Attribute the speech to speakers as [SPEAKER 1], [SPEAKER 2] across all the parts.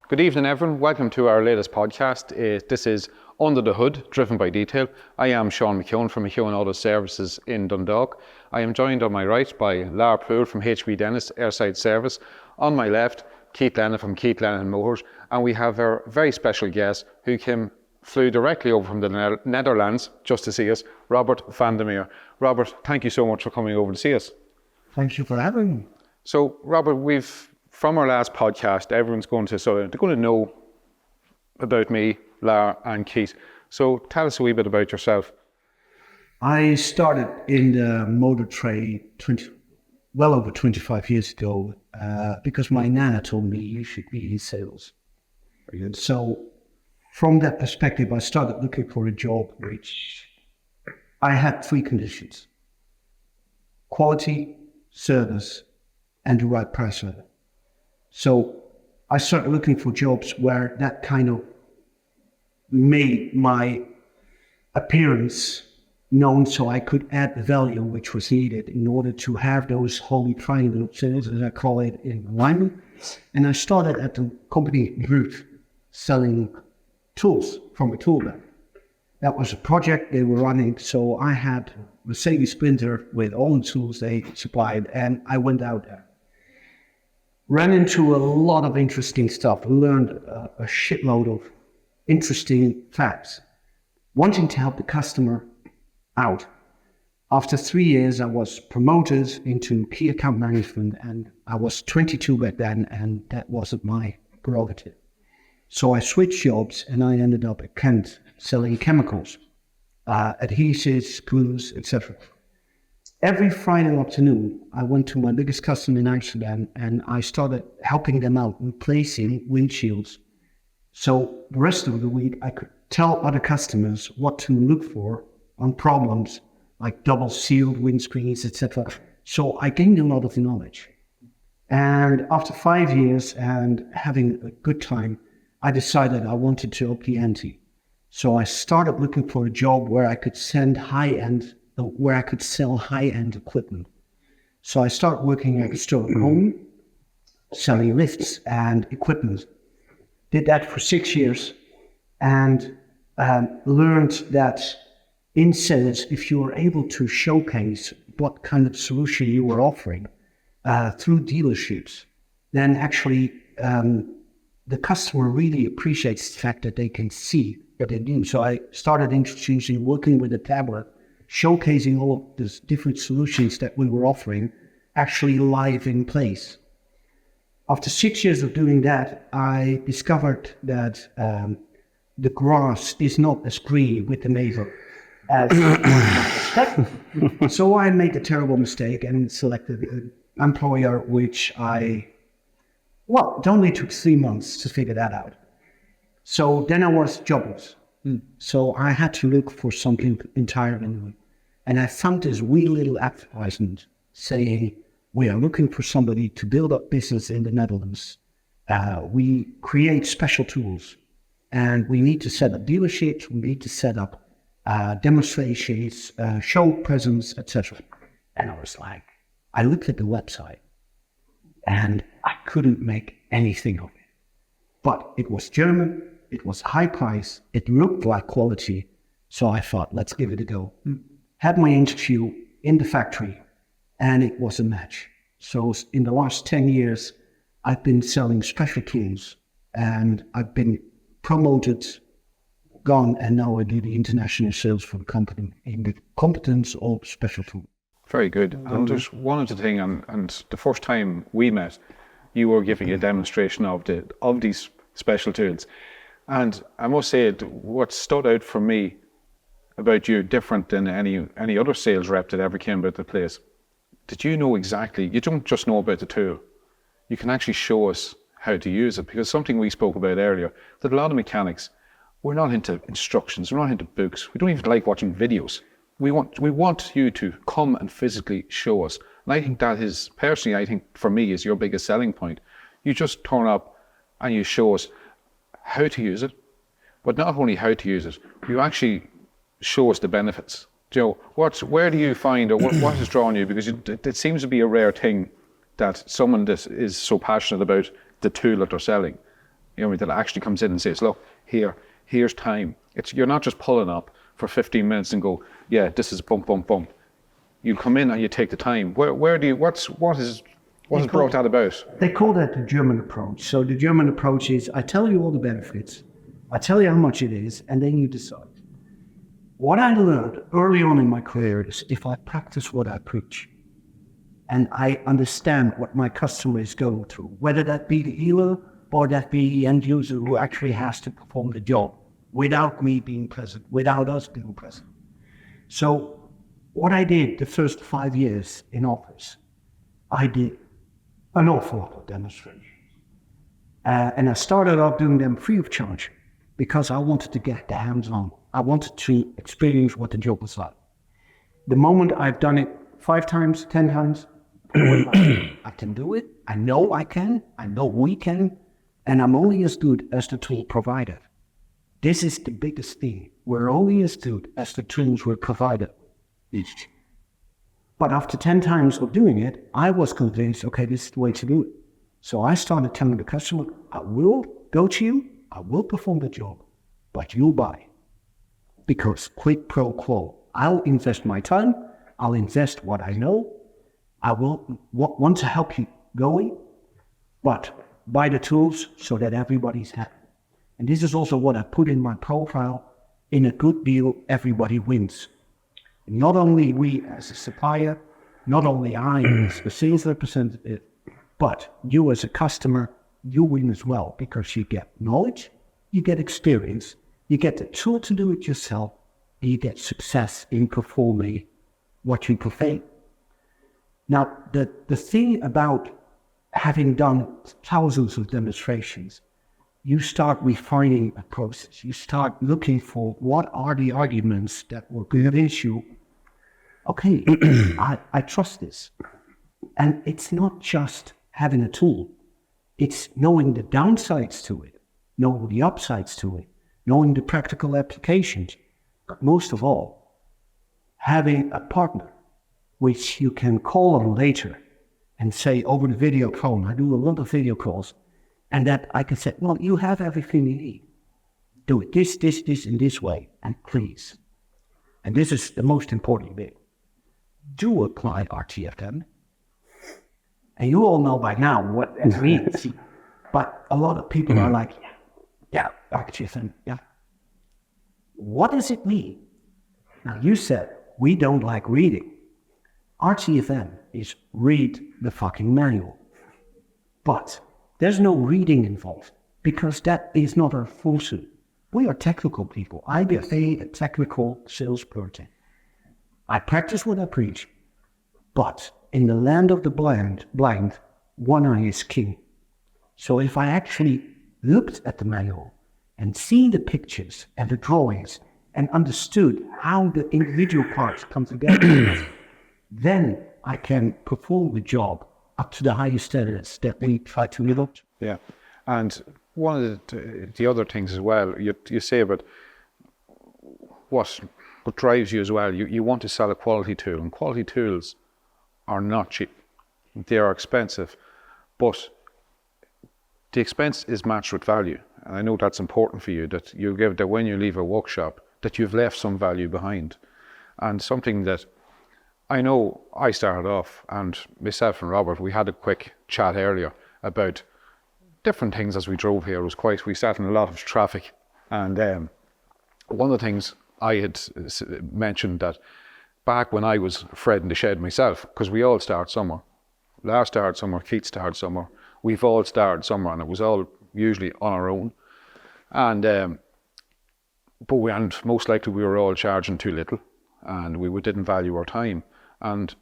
[SPEAKER 1] Good evening, everyone. Welcome to our latest podcast. This is Under the Hood, Driven by Detail. I am Sean McKeown from McKeown Auto Services in Dundalk. I am joined on my right by Larr Poole from HB Dennis Airside Service. On my left, Keith Lenihan from Keith Lenihan Motors. And we have our very special guest who flew directly over from the Netherlands just to see us, Robert Van Der Meer. Robert, thank you so much for coming over to see us.
[SPEAKER 2] Thank you for having me.
[SPEAKER 1] So, Robert, from our last podcast, everyone's they're going to know about me, Larr and Keith. So tell us a wee bit about yourself.
[SPEAKER 2] I started in the motor trade well over 25 years ago because my nana told me you should be in sales. So from that perspective, I started looking for a job which I had three conditions: quality, service, and the right price level. So I started looking for jobs where that kind of made my appearance known, so I could add the value which was needed in order to have those holy triangle sales, as I call it, in alignment. And I started at the company booth selling tools from a tool bag. That was a project they were running, so I had a Mercedes Sprinter with all the tools they supplied, and I went out there. Ran into a lot of interesting stuff, learned a shitload of interesting facts, wanting to help the customer out. After 3 years, I was promoted into key account management, and I was 22 back then, and that wasn't my prerogative. So I switched jobs, and I ended up at Kent selling chemicals, adhesives, glues, etc. Every Friday afternoon, I went to my biggest customer in Amsterdam and I started helping them out replacing windshields. So the rest of the week, I could tell other customers what to look for on problems like double sealed windscreens, etc. So I gained a lot of knowledge. And after 5 years and having a good time, I decided I wanted to up the ante. So I started looking for a job where I could sell high-end equipment. So I started working at a store at home, selling lifts and equipment. Did that for 6 years and learned that in sales, if you were able to showcase what kind of solution you were offering through dealerships, then actually the customer really appreciates the fact that they can see what they do. So I started introducing working with a tablet, showcasing all of these different solutions that we were offering actually live in place. After 6 years of doing that, I discovered that the grass is not as green with the neighbor as So I made a terrible mistake and selected an employer which it only took 3 months to figure that out. So then I was jobless. So I had to look for something entirely new. And I found this wee little advertisement saying, we are looking for somebody to build up business in the Netherlands. We create special tools and we need to set up dealerships, we need to set up demonstrations, show presence, etc. And I was like, I looked at the website and I couldn't make anything of it. But it was German, it was high price, it looked like quality. So I thought, let's give it a go. Had my interview in the factory and it was a match. So in the last 10 years, I've been selling special tools and I've been promoted, and now I do the international sales for the company in the competence of special tools.
[SPEAKER 1] Very good. And there's one other thing, and the first time we met, you were giving a demonstration of these special tools. And I must say, what stood out for me about you, different than any other sales rep that ever came about the place, that you know exactly, you don't just know about the tool, you can actually show us how to use it. Because something we spoke about earlier, that a lot of mechanics, we're not into instructions, we're not into books, we don't even like watching videos. We want you to come and physically show us. And I think that is, personally, I think for me is your biggest selling point. You just turn up and you show us how to use it, but not only how to use it, you actually show us the benefits. Joe, where do you find, or what has drawn you? Because it seems to be a rare thing that someone that is so passionate about the tool that they're selling You know, that actually comes in and says, look, here's time. You're not just pulling up for 15 minutes and go, yeah, this is bump, bump, bump. You come in and you take the time. What has brought that about?
[SPEAKER 2] They call that the German approach. So the German approach is, I tell you all the benefits, I tell you how much it is, and then you decide. What I learned early on in my career is if I practice what I preach, and I understand what my customer is going through, whether that be the healer or that be the end user who actually has to perform the job without me being present, without us being present. So what I did the first 5 years in office, I did an awful lot of demonstrations. And I started off doing them free of charge because I wanted to get the hands-on. I wanted to experience what the job was like. The moment I've done it 5 times, 10 times, I can do it. I know I can. I know we can. And I'm only as good as the tool provided. This is the biggest thing. We're only as good as the tools we're provided. But after 10 times of doing it, I was convinced, okay, this is the way to do it. So I started telling the customer, I will go to you, I will perform the job, but you'll buy. Because quid pro quo, I'll invest my time, I'll invest what I know, I will want to help you going, but buy the tools so that everybody's happy. And this is also what I put in my profile. In a good deal, everybody wins. Not only we as a supplier, not only I as the sales representative, but you as a customer, you win as well because you get knowledge, you get experience, you get the tool to do it yourself, and you get success in performing what you perform. Now, the thing about having done thousands of demonstrations, you start refining a process. You start looking for what are the arguments that will convince you, okay, I trust this. And it's not just having a tool. It's knowing the downsides to it, knowing the upsides to it, knowing the practical applications. But most of all, having a partner which you can call on later and say over the video phone, I do a lot of video calls, and that I can say, well, you have everything you need. Do it this, in this way, and please. And this is the most important bit. Do apply RTFM. And you all know by now what it means. But a lot of people are like, yeah, RTFM, yeah. What does it mean? Now, you said we don't like reading. RTFM is read the fucking manual. But there's no reading involved because that is not our function. We are technical people. I be a technical salesperson. I practice what I preach, but in the land of the blind, one eye is king. So if I actually looked at the manual and seen the pictures and the drawings and understood how the individual parts come together, then I can perform the job up to the highest standards that we try to live up to.
[SPEAKER 1] Yeah, and one of the other things as well, you say about what drives you as well, you want to sell a quality tool, and quality tools are not cheap. They are expensive, but the expense is matched with value. And I know that's important for you, that you give that when you leave a workshop, that you've left some value behind. And something that I know I started off, and myself and Robert, we had a quick chat earlier about different things as we drove here. We sat in a lot of traffic, and one of the things I had mentioned that back when I was Fred in the shed myself, because we all start somewhere. Larr started somewhere, Keith started somewhere, we've all started somewhere, and it was all usually on our own. And and most likely we were all charging too little, and we didn't value our time. And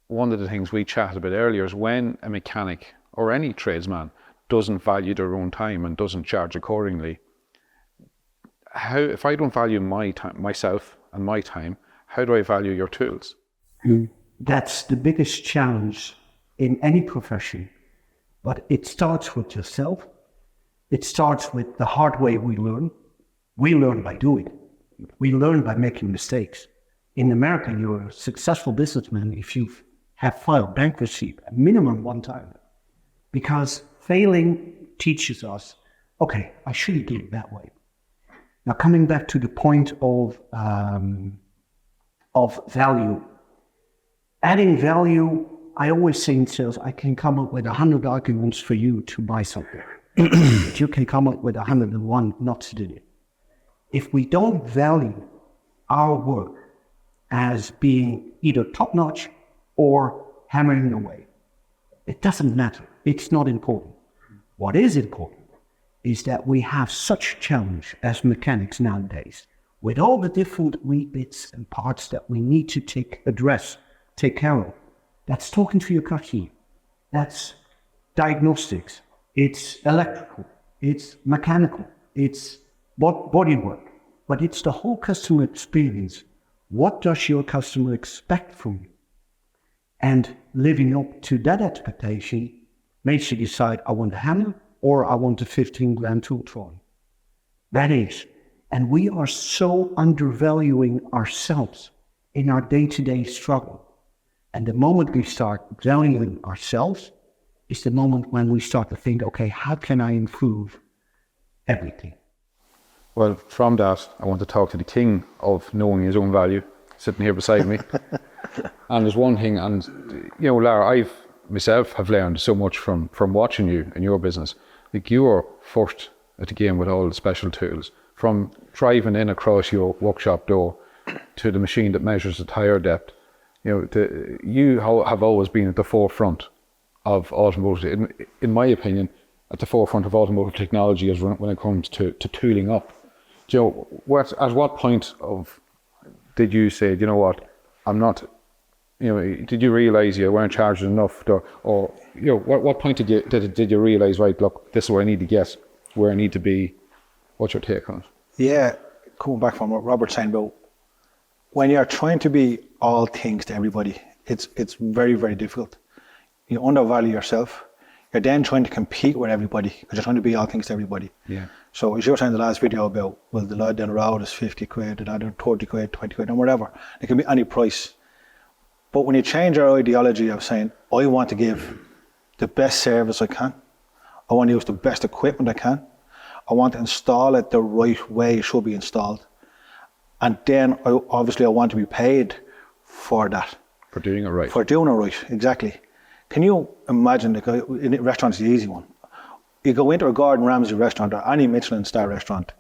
[SPEAKER 1] one of the things we chatted about earlier is when a mechanic or any tradesman doesn't value their own time and doesn't charge accordingly, if I don't value my time, myself and my time, how do I value your tools?
[SPEAKER 2] That's the biggest challenge in any profession. But it starts with yourself. It starts with the hard way we learn. We learn by doing. We learn by making mistakes. In America, you're a successful businessman if you have filed bankruptcy a minimum one time. Because failing teaches us okay, I shouldn't do it that way. Now, coming back to the point of value, adding value, I always say in sales, I can come up with 100 arguments for you to buy something. But you can come up with 101 not to do it. If we don't value our work as being either top-notch or hammering away, it doesn't matter. It's not important. What is important is that we have such challenge as mechanics nowadays, with all the different wee bits and parts that we need to take care of. That's talking to your customer. That's diagnostics. It's electrical. It's mechanical. It's body work. But it's the whole customer experience. What does your customer expect from you? And living up to that expectation makes you decide, I want a hammer or I want a 15 grand tool trolley. That is. And we are so undervaluing ourselves in our day-to-day struggle. And the moment we start valuing ourselves is the moment when we start to think, okay, how can I improve everything?
[SPEAKER 1] Well, from that, I want to talk to the king of knowing his own value, sitting here beside me. And there's one thing, and you know, Larr, I myself have learned so much from watching you and your business. Like, you are first at the game with all the special tools, from driving in across your workshop door to the machine that measures the tire depth. You know, you have always been at the forefront of automotive, in my opinion, at the forefront of automotive technology as when it comes to tooling up. Do you know, at what point did you say, you know what, I'm not, you know, did you realise you weren't charging enough, or you know, what point did you realise, right, look, this is where I need to get, where I need to be? What's your take on it?
[SPEAKER 3] Yeah, coming back from what Robert's saying about when you're trying to be all things to everybody, it's very, very difficult. You undervalue yourself. You're then trying to compete with everybody because you're trying to be all things to everybody.
[SPEAKER 1] Yeah.
[SPEAKER 3] So as you were saying in the last video about, well, the lad down the road is 50 quid, the lad 30 quid, 20 quid, and whatever. It can be any price. But when you change your ideology of saying, I want to give the best service I can, I want to use the best equipment I can, I want to install it the right way it should be installed. And then I want to be paid for that.
[SPEAKER 1] For doing it right.
[SPEAKER 3] For doing it right, exactly. Can you imagine, like, in a restaurant is the easy one. You go into a Gordon Ramsay restaurant or any Michelin star restaurant,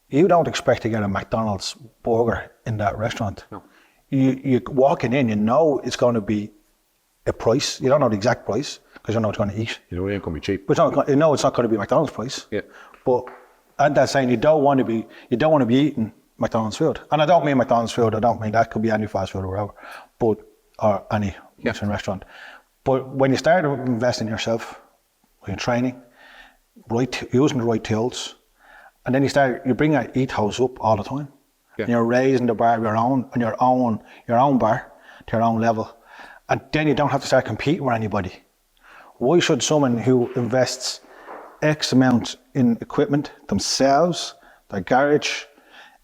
[SPEAKER 3] you don't expect to get a McDonald's burger in that restaurant.
[SPEAKER 1] No.
[SPEAKER 3] You walking in, you know it's going to be a price. You don't know the exact price because you know it's going to eat.
[SPEAKER 1] You know it ain't going to be cheap.
[SPEAKER 3] But you know it's not going to be McDonald's price.
[SPEAKER 1] Yeah.
[SPEAKER 3] But and that's saying you don't want to be eating McDonald's food. And I don't mean McDonald's food. I don't mean that could be any fast food or whatever, or any Michelin restaurant. But when you start investing in yourself, when you're training, using the right tools, and then you bring that ethos up all the time. Yeah. And you're raising the bar on your own bar to your own level. And then you don't have to start competing with anybody. Why should someone who invests X amount in equipment themselves, their garage,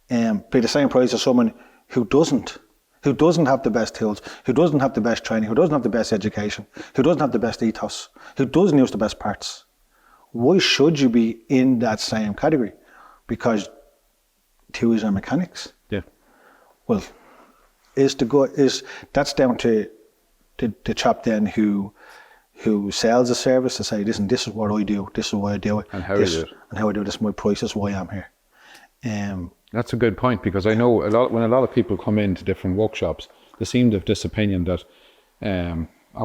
[SPEAKER 3] pay the same price as someone who doesn't have the best tools, who doesn't have the best training, who doesn't have the best education, who doesn't have the best ethos, who doesn't use the best parts? Why should you be in that same category? Because tools are mechanics.
[SPEAKER 1] Yeah.
[SPEAKER 3] Well, that's down to the chap then who sells a service to say, listen, this is what I do, this is why I do it,
[SPEAKER 1] and how I do it,
[SPEAKER 3] and how I do this. My price is why I'm here.
[SPEAKER 1] That's a good point, because I know when a lot of people come into different workshops, they seem to have this opinion that,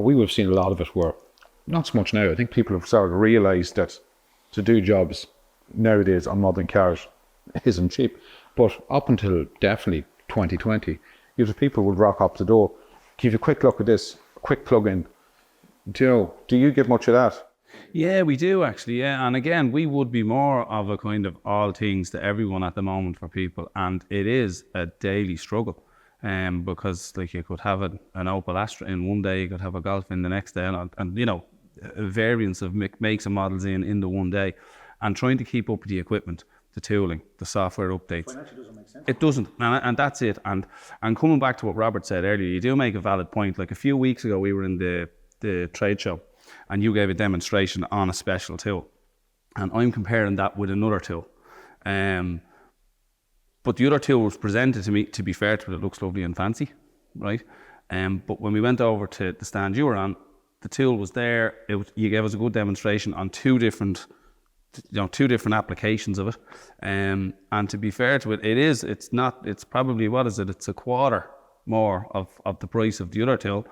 [SPEAKER 1] we would have seen a lot of it where, not so much now, I think people have started to realise that to do jobs nowadays on modern cars isn't cheap. But up until definitely 2020, you have people would rock up the door, give you a quick look at this, a quick plug-in. Do you give much of that?
[SPEAKER 4] Yeah, we do actually, yeah. And again, we would be more of a kind of all things to everyone at the moment for people. And it is a daily struggle. Because like you could have an Opel Astra in one day, you could have a Golf in the next day, and you know, a variance of makes and models in the one day. And trying to keep up with the equipment, the tooling, the software updates.
[SPEAKER 3] Financially doesn't make sense.
[SPEAKER 4] It doesn't, and that's it. And coming back to what Robert said earlier, you do make a valid point. Like a few weeks ago, we were in the trade show, and you gave a demonstration on a special tool. and I'm comparing that with another tool. But the other tool was presented to me, to be fair to it, it looks lovely and fancy, right? But when we went over to the stand you were on, the tool was there. You gave us a good demonstration on two different applications of it. And to be fair to it, it's probably, what is it? It's a quarter more of the price of the other tool.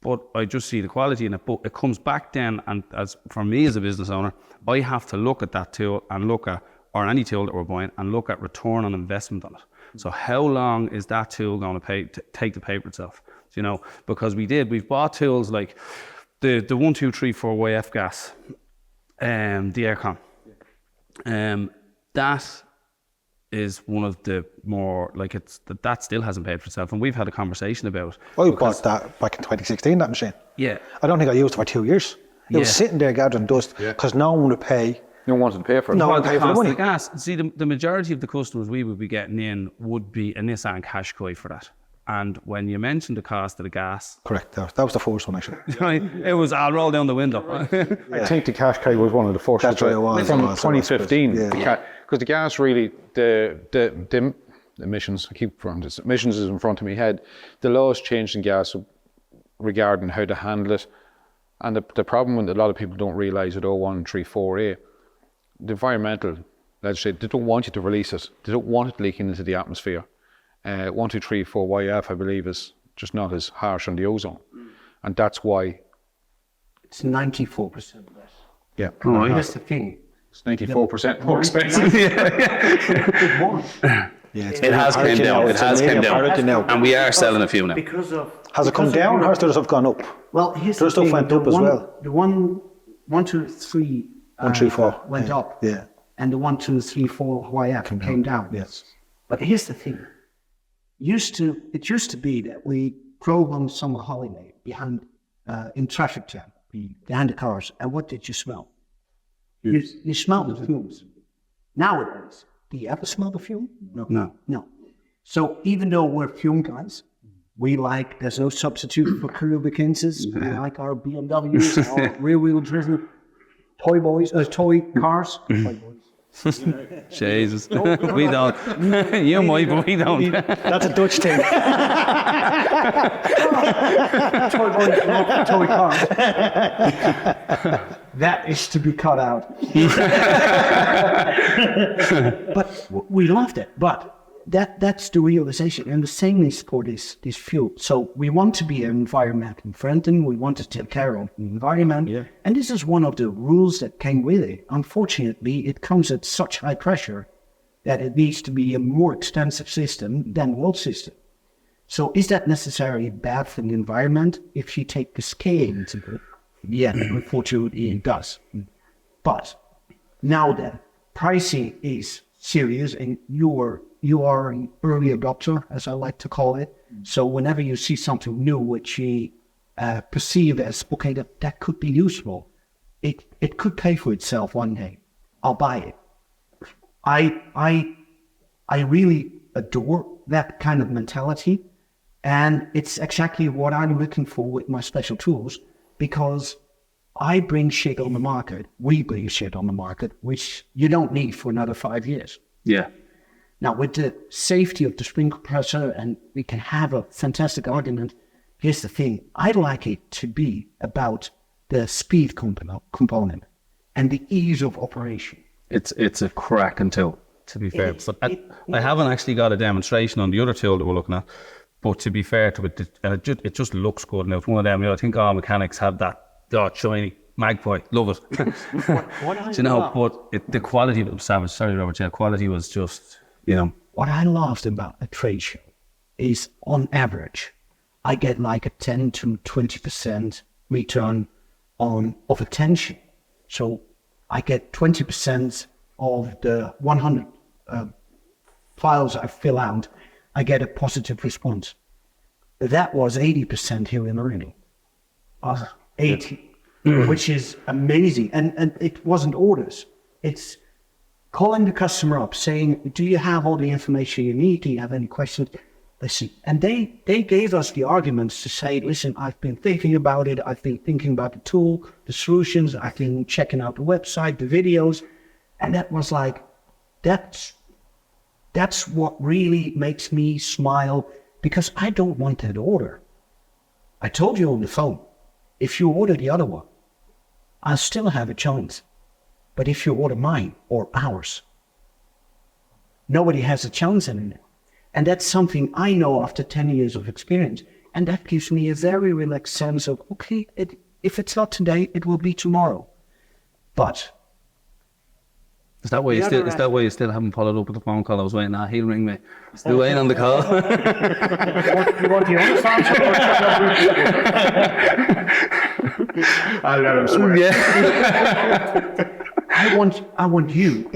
[SPEAKER 4] But I just see the quality in it. But it comes back then, and as for me as a business owner, I have to look at that tool and or any tool that we're buying, and look at return on investment on it. So how long is that tool going to take to pay for itself? You know, because we've bought tools like the 1234YF gas, the aircon. That is one of the more, like, that still hasn't paid for itself, and we've had a conversation about it.
[SPEAKER 3] I bought that back in 2016, that machine.
[SPEAKER 4] Yeah.
[SPEAKER 3] I don't think I used it for 2 years. It was sitting there gathering dust because no one would pay.
[SPEAKER 1] No one wanted to pay for it.
[SPEAKER 3] No one
[SPEAKER 4] The
[SPEAKER 3] paid for the
[SPEAKER 4] cost of
[SPEAKER 3] money.
[SPEAKER 4] the gas. See, the majority of the customers we would be getting in would be a Nissan Qashqai for that. And when you mentioned the cost of the gas,
[SPEAKER 3] Correct. That was the first one, actually.
[SPEAKER 4] it was, I'll roll down the window.
[SPEAKER 1] I think the Qashqai was one of the first.
[SPEAKER 3] That's right, it was.
[SPEAKER 1] From
[SPEAKER 3] It was.
[SPEAKER 1] 2015.
[SPEAKER 3] Yeah.
[SPEAKER 1] Because the gas really, the emissions, emissions is in front of me head. The laws changed in gas regarding how to handle it. And the problem with a lot of people don't realise at 0134A, the environmental legislation, they don't want you to release it. They don't want it leaking into the atmosphere. 1234YF, I believe, is just not as harsh on the ozone. And that's why.
[SPEAKER 2] It's 94% less.
[SPEAKER 1] Yeah.
[SPEAKER 2] That's the thing.
[SPEAKER 1] It's 94% more expensive.
[SPEAKER 2] It won't.
[SPEAKER 4] It has came down. It has came down. And we are selling a few now.
[SPEAKER 2] Because of...
[SPEAKER 3] Has it come down, or has the stuff gone up?
[SPEAKER 2] Well, here's
[SPEAKER 3] The
[SPEAKER 2] the
[SPEAKER 3] stuff
[SPEAKER 2] thing.
[SPEAKER 3] went up as well.
[SPEAKER 2] The 123
[SPEAKER 3] 134
[SPEAKER 2] went up.
[SPEAKER 3] Yeah.
[SPEAKER 2] And the 1234 YF came down.
[SPEAKER 3] Yes.
[SPEAKER 2] But here's the thing. It used to be that we drove on summer holiday behind in traffic jam behind the cars, and what did you smell? You smelled the fumes. Nowadays, do you ever smell the fume? No. So even though we're fume guys, there's no substitute for lubricants. We like our BMWs, our rear-wheel driven toy cars. Toy boys.
[SPEAKER 4] Jesus. We don't. You might, but we don't.
[SPEAKER 3] That's a Dutch thing.
[SPEAKER 2] Toy boys, not toy cars. That is to be cut out. But we loved it. But that's the realization. And the same is for this fuel. So we want to be environmentally friendly. We want to take care of the environment. Yeah. And this is one of the rules that came with it. Unfortunately, it comes at such high pressure that it needs to be a more extensive system than the old system. So is that necessarily bad for the environment? If you take the scale into it, yeah, unfortunately it does. But now that pricing is serious, and you are an early adopter, as I like to call it. So whenever you see something new which you perceive as, okay, that could be useful, it could pay for itself one day, I'll buy it. I really adore that kind of mentality, and it's exactly what I'm looking for with my special tools, because I bring shit on the market, we bring shit on the market, which you don't need for another 5 years.
[SPEAKER 4] Yeah.
[SPEAKER 2] Now, with the safety of the spring compressor, and we can have a fantastic argument, here's the thing. I'd like it to be about the speed component and the ease of operation.
[SPEAKER 4] It's a cracking tool, to be fair. But I haven't actually got a demonstration on the other tool that we're looking at. But to be fair to it, it just looks good. Now, it's one of them, I think all mechanics have that shiny Magpie. Love it. But the quality of it was savage. Sorry, Robert. Yeah, quality was just,
[SPEAKER 2] What I loved about a trade show is, on average, I get like a 10 to 20% return of attention. So I get 20% of the 100 files I fill out, I get a positive response. That was 80% here in Marino. 80, which is amazing. And it wasn't orders. It's calling the customer up, saying, do you have all the information you need? Do you have any questions? listen, and they gave us the arguments to say, listen, I've been thinking about it. I've been thinking about the tool, the solutions. I've been checking out the website, the videos. And that was like, that's what really makes me smile, because I don't want that order. I told you on the phone, if you order the other one, I'll still have a chance. But if you order mine or ours, nobody has a chance anymore. And that's something I know after 10 years of experience. And that gives me a very relaxed sense of, okay, if it's not today, it will be tomorrow. But
[SPEAKER 4] Is that why you still haven't followed up with the phone call? I was waiting. He'll ring me. Still waiting on the call.
[SPEAKER 2] you want the honest answer?
[SPEAKER 1] I'll let him swear.
[SPEAKER 4] Yeah.
[SPEAKER 2] I want you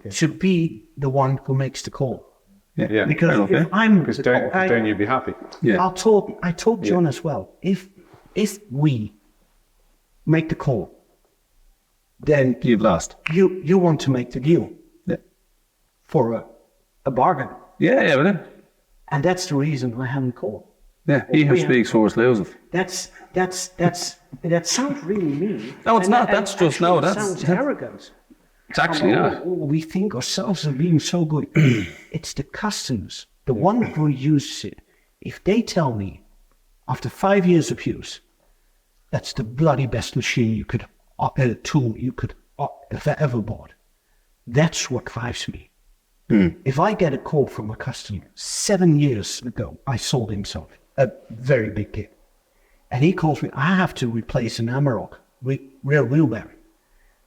[SPEAKER 2] to be the one who makes the call.
[SPEAKER 1] Yeah.
[SPEAKER 2] Because if I'm
[SPEAKER 1] Because
[SPEAKER 2] the call,
[SPEAKER 1] then you'd be happy.
[SPEAKER 4] Yeah.
[SPEAKER 2] I told John as well, if we make the call, then
[SPEAKER 4] You've lost.
[SPEAKER 2] you want to make the deal for a bargain.
[SPEAKER 4] Yeah, but then.
[SPEAKER 2] And that's the reason I haven't called.
[SPEAKER 4] Yeah, he who speaks first loses.
[SPEAKER 2] That sounds really mean.
[SPEAKER 4] No, it's not. That's
[SPEAKER 2] actually
[SPEAKER 4] just, no,
[SPEAKER 2] it
[SPEAKER 4] that's-
[SPEAKER 2] sounds arrogant.
[SPEAKER 4] It's actually not.
[SPEAKER 2] We think ourselves as being so good. It's the customers, the one who uses it. If they tell me, after 5 years of use, that's the bloody best machine you could, tool you could have ever bought, that's what drives me. If I get a call from a customer 7 years ago, I sold him something, a very big kit, and he calls me, I have to replace an Amarok rear wheel bearing.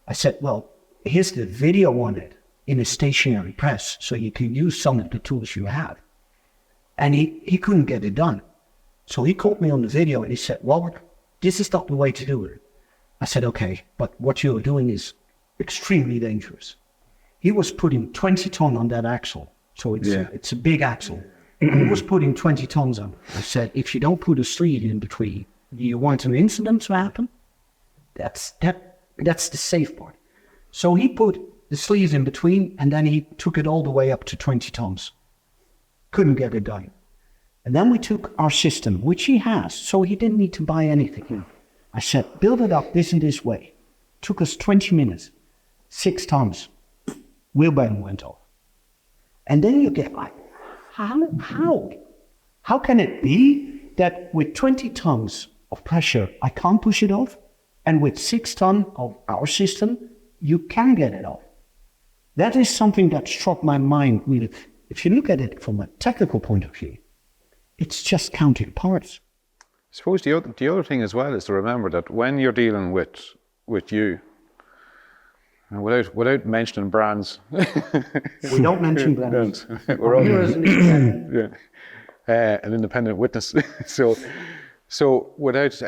[SPEAKER 2] I said, well, here's the video on it in a stationary press, so you can use some of the tools you have. And he couldn't get it done. So he called me on the video and he said, Robert, this is not the way to do it. I said, okay, but what you're doing is extremely dangerous. He was putting 20 ton on that axle. So it's a big axle. And he was putting 20 tons on. I said, if you don't put a sleeve in between, do you want an incident to happen? That's the safe part. So he put the sleeves in between, and then he took it all the way up to 20 tons. Couldn't get it done. And then we took our system, which he has, so he didn't need to buy anything. I said, build it up this and this way. Took us 20 minutes, 6 tons. Wheel bearing went off. And then you get like, how can it be that with 20 tons of pressure, I can't push it off? And with 6 tons of our system, you can get it off. That is something that struck my mind. Really. If you look at it from a technical point of view, it's just counting parts.
[SPEAKER 1] I suppose the other thing as well is to remember that when you're dealing with you, and without mentioning brands,
[SPEAKER 2] We don't mention brands.
[SPEAKER 1] we're all
[SPEAKER 2] Here is an example.
[SPEAKER 1] an independent witness. so without,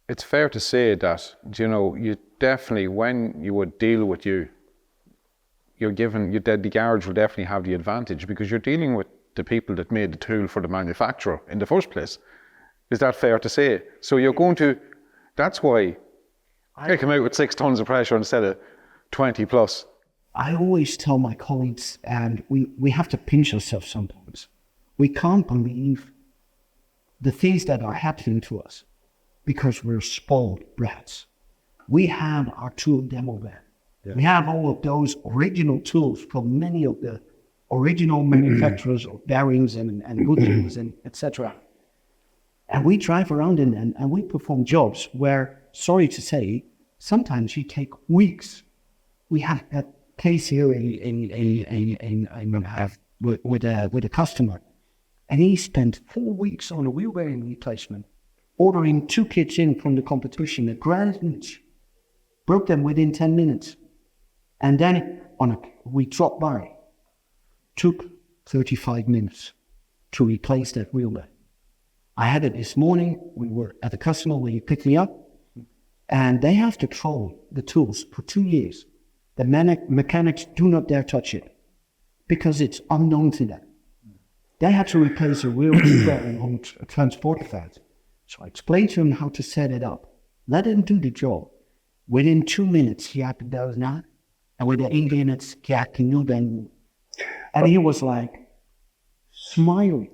[SPEAKER 1] it's fair to say that, you know, you definitely, when you would deal with the garage will definitely have the advantage, because you're dealing with the people that made the tool for the manufacturer in the first place. Is that fair to say? So you're going to, that's why I come out with 6 tons of pressure instead of 20 plus.
[SPEAKER 2] I always tell my colleagues, and we have to pinch ourselves sometimes. We can't believe the things that are happening to us because we're spoiled brats. We have our tool demo van. Yeah. We have all of those original tools from many of the original manufacturers of bearings and good tools and etc. And we drive around in them and we perform jobs where, sorry to say, sometimes you take weeks. We had a case here with a customer, and he spent 4 weeks on a wheel bearing replacement, ordering 2 kits in from the competition at grand each, broke them within 10 minutes. And then we dropped by, took 35 minutes to replace that wheel bearing. I had it this morning. We were at the customer where he picked me up, and they have to throw the tools for 2 years. The mechanics do not dare touch it because it's unknown to them. They had to replace a wheel bearing on a transporter van. So I explained to him how to set it up. Let him do the job. Within 2 minutes, he had to do that. And within 8 minutes, he had to do that. And he was like, smiling.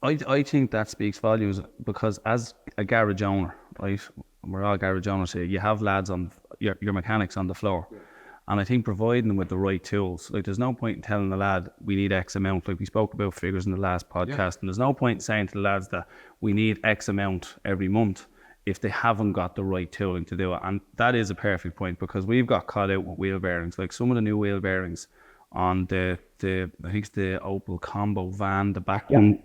[SPEAKER 4] I think that speaks volumes because as a garage owner, right, we're all garage owners here, you have lads on, your mechanics on the floor. Yeah. And I think providing them with the right tools, like there's no point in telling the lad we need X amount, like we spoke about figures in the last podcast, and there's no point in saying to the lads that we need X amount every month if they haven't got the right tooling to do it. And that is a perfect point because we've got caught out with wheel bearings, like some of the new wheel bearings on the I think it's the Opel Combo van, the back one.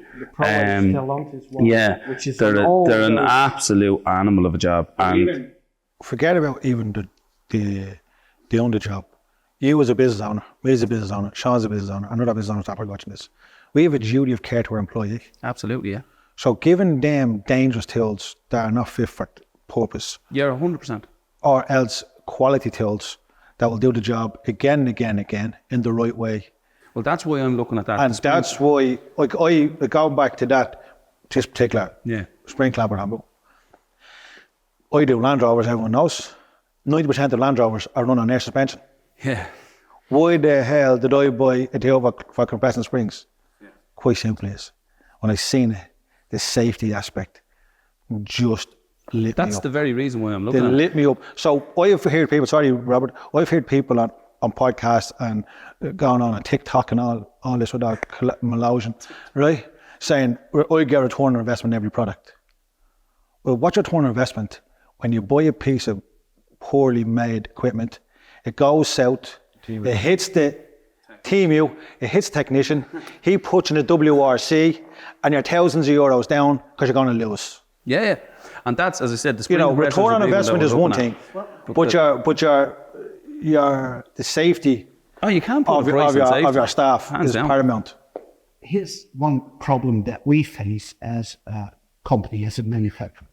[SPEAKER 4] Yeah, which is they're an absolute animal of a job. And
[SPEAKER 3] forget about even the own the job. You as a business owner, me as a business owner, Sean's a business owner, another business owner that are watching this. We have a duty of care to our employee.
[SPEAKER 4] Absolutely, yeah.
[SPEAKER 3] So giving them dangerous tools that are not fit for purpose.
[SPEAKER 4] Yeah, 100%.
[SPEAKER 3] Or else quality tools that will do the job again and again and again in the right way.
[SPEAKER 4] Well, that's why I'm looking at that.
[SPEAKER 3] And that's why, like I go back to that, this particular spring clamper handle. I do Land Rovers, everyone knows. 90% of Land Rovers are run on air suspension.
[SPEAKER 4] Yeah.
[SPEAKER 3] Why the hell did I buy a deal for compressing springs? Yeah. Quite simply is, when I seen it, the safety aspect just lit me up.
[SPEAKER 4] That's the very reason why I'm looking at it.
[SPEAKER 3] They lit me up. So I've heard people, sorry Robert, I've heard people on podcasts and going on TikTok and all this without Malaysian, right? Saying, I get a return on investment in every product. Well, what's your return on investment when you buy a piece of poorly made equipment? It goes south, it hits the TMU, it hits technician, he puts in a WRC, and you're thousands of euros down because you're going to lose.
[SPEAKER 4] Yeah. And that's, as I said, the
[SPEAKER 3] return on investment is one thing, but your the safety
[SPEAKER 4] you can't put
[SPEAKER 3] of your staff is paramount.
[SPEAKER 2] Here's one problem that we face as a company, as a manufacturer.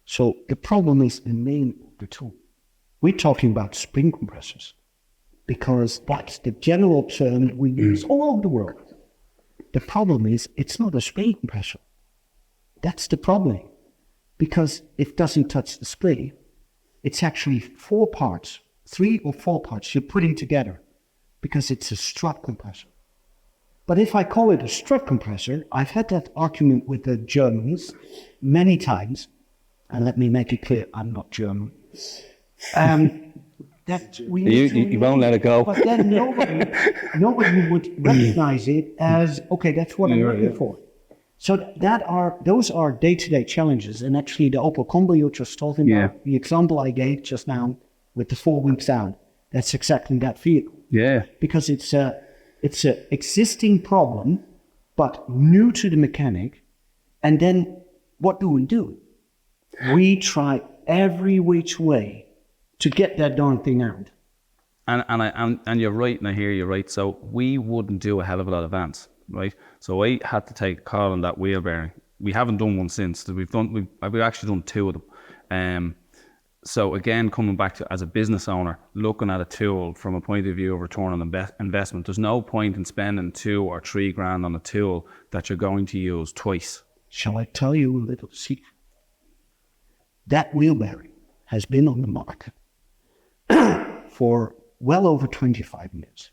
[SPEAKER 2] So the problem is the name of the tool. We're talking about spring compressors because that's the general term we use all over the world. The problem is it's not a spring compressor. That's the problem. Because it doesn't touch the spring, it's actually 4 parts, 3 or 4 parts you're putting together because it's a strut compressor. But if I call it a strut compressor, I've had that argument with the Germans many times, and let me make it clear, I'm not German. That
[SPEAKER 4] you won't let it go.
[SPEAKER 2] But then nobody would recognize it as, okay, that's what I'm looking for. So those are day-to-day challenges. And actually the Opel Combo you just told him about, the example I gave just now with the 4 weeks out, that's exactly that vehicle.
[SPEAKER 4] Yeah.
[SPEAKER 2] Because it's a existing problem, but new to the mechanic. And then what do? We try every which way to get that darn thing out.
[SPEAKER 4] And you're right, and I hear you right. So we wouldn't do a hell of a lot of advance, right? So I had to take a call on that wheel bearing. We haven't done one since. We've actually done 2 of them. So again, coming back to as a business owner, looking at a tool from a point of view of return on investment, there's no point in spending 2 or 3 grand on a tool that you're going to use twice.
[SPEAKER 2] Shall I tell you a little secret? That wheel bearing has been on the market for well over 25 years.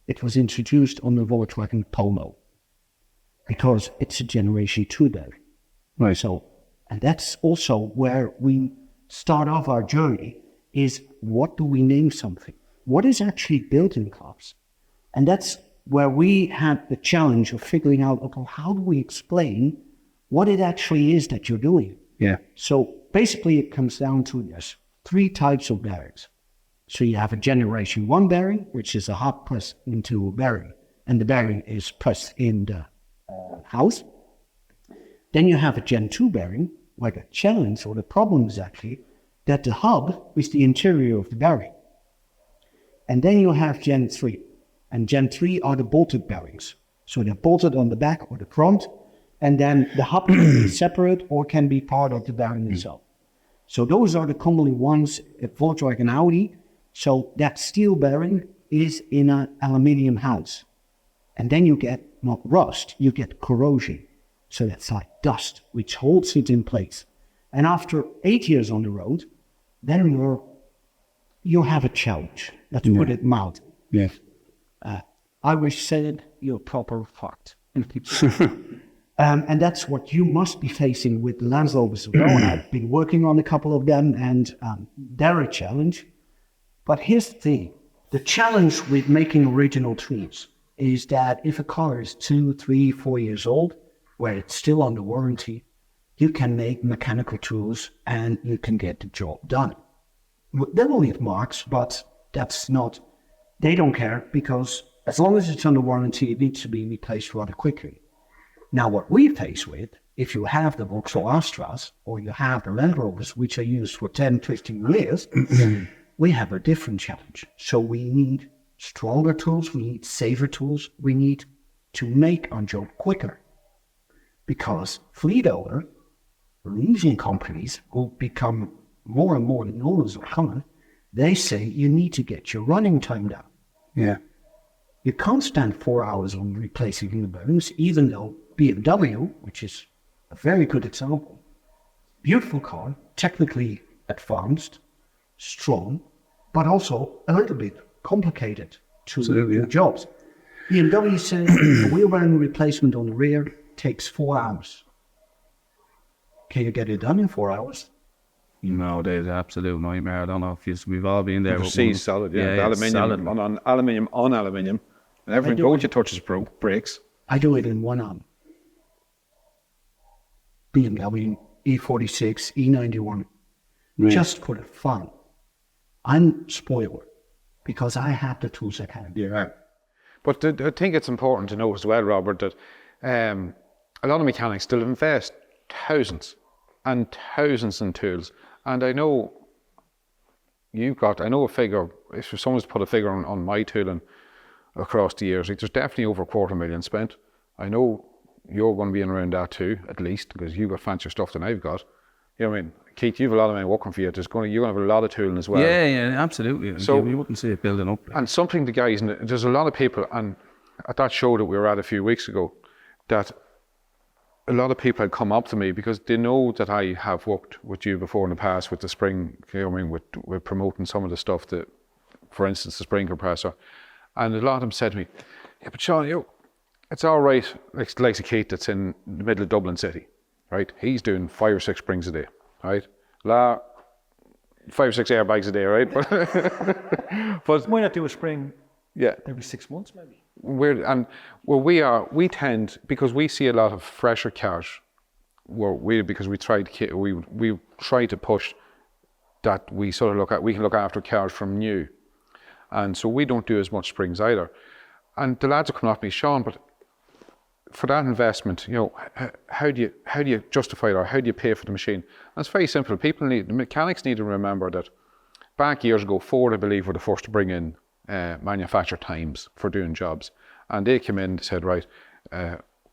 [SPEAKER 2] It was introduced on the Volkswagen Polo because it's a Generation 2 bearing.
[SPEAKER 4] Right.
[SPEAKER 2] So, and that's also where we start off our journey, is what do we name something? What is actually built in cars? And that's where we had the challenge of figuring out, okay, how do we explain what it actually is that you're doing?
[SPEAKER 4] Yeah.
[SPEAKER 2] So basically it comes down to this 3 types of bearings. So you have a Generation 1 bearing, which is a hot press into a bearing, and the bearing is pressed in the house. Then you have a Gen 2 bearing, where the challenge or the problem is actually that the hub is the interior of the bearing. And then you have Gen 3, and Gen 3 are the bolted bearings. So they're bolted on the back or the front, and then the hub can be separate or can be part of the bearing itself. So those are the commonly ones at Volkswagen Audi. So that steel bearing is in an aluminium house. And then you get not rust, you get corrosion. So that's like dust, which holds it in place. And after 8 years on the road, then you have a challenge. Let's put it mildly.
[SPEAKER 4] Yeah.
[SPEAKER 2] Irish said, you're proper fucked. And that's what you must be facing with the Land Rovers as well. I've been working on a couple of them, and they're a challenge. But here's the thing. The challenge with making original tools is that if a car is 2, 3, 4 years old, where it's still under warranty, you can make mechanical tools and you can get the job done. They'll leave marks, but that's not, they don't care, because as long as it's under warranty, it needs to be replaced rather quickly. Now, what we face with, if you have the Vauxhall Astras or you have the Land Rovers, which are used for 10, 15 years, we have a different challenge. So we need stronger tools, we need safer tools, we need to make our job quicker. Because fleet owner, leasing companies will become more and more, the owners are coming, they say you need to get your running time down.
[SPEAKER 3] Yeah.
[SPEAKER 2] You can't stand 4 hours on replacing wheel bearings, even though BMW, which is a very good example, beautiful car, technically advanced, strong, but also a little bit complicated to do jobs. BMW says a wheel bearing replacement on the rear takes 4 hours. Can you get it done in 4 hours?
[SPEAKER 4] No, they're the absolute nightmare. I don't know if we've all been there.
[SPEAKER 1] Overseas solid, yeah. The aluminium on aluminium. And every road you touch is breaks.
[SPEAKER 2] I do it in 1 arm. BMW E46, E91, just for the fun. I'm spoiled because I have the tools at hand.
[SPEAKER 1] Yeah. But I think it's important to know as well, Robert, that a lot of mechanics still invest thousands and thousands in tools. And I know a figure, if someone's put a figure on my tooling across the years, there's definitely over $250,000 spent. I know you're going to be in around that too, at least, because you've got fancier stuff than I've got. You know what I mean? Keith, you've a lot of men working for you. You're going to have a lot of tooling as well.
[SPEAKER 4] Yeah, absolutely. So you wouldn't see it building up.
[SPEAKER 1] And something the guys, and there's a lot of people, and at that show that we were at a few weeks ago, that a lot of people had come up to me because they know that I have worked with you before in the past with the spring, you know what I mean, with promoting some of the stuff that, for instance, the spring compressor. And a lot of them said to me, yeah, but Sean, it's all right, like a Keith that's in the middle of Dublin City, right? He's doing 5 or 6 springs a day, right? Larr, 5 or 6 airbags a day, right? But
[SPEAKER 3] Why not do a spring every 6 months, maybe?
[SPEAKER 1] We tend, because we see a lot of fresher cars, because we try to push that we can look after cars from new. And so we don't do as much springs either. And the lads are coming up to me, Sean, but for that investment, how do you justify it, or how do you pay for the machine? And it's very simple. The mechanics need to remember that back years ago, Ford, I believe, were the first to bring in manufacturer times for doing jobs. And they came in and said, right,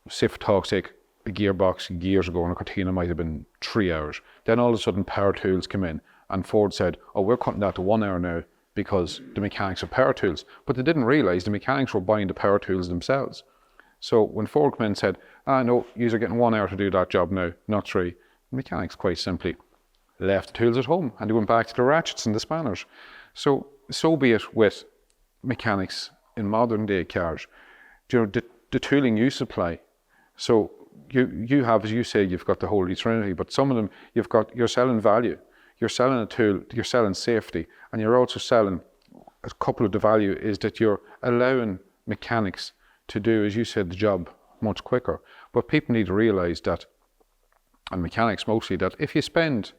[SPEAKER 1] say for talk's sake, a gearbox years ago on a Cortina might have been 3 hours. Then all of a sudden power tools came in and Ford said, oh, we're cutting that to 1 hour now because the mechanics of power tools. But they didn't realise the mechanics were buying the power tools themselves. So when Ford came in and said, no, you're getting 1 hour to do that job now, not 3. The mechanics quite simply left the tools at home and they went back to the ratchets and the spanners. So be it with mechanics in modern day cars. The tooling you supply. So you have, as you say, you've got the Holy Trinity, but some of them you're selling value. You're selling a tool, you're selling safety, and you're also selling a couple of the value is that you're allowing mechanics to do, as you said, the job much quicker. But people need to realise that, and mechanics mostly, that if you spend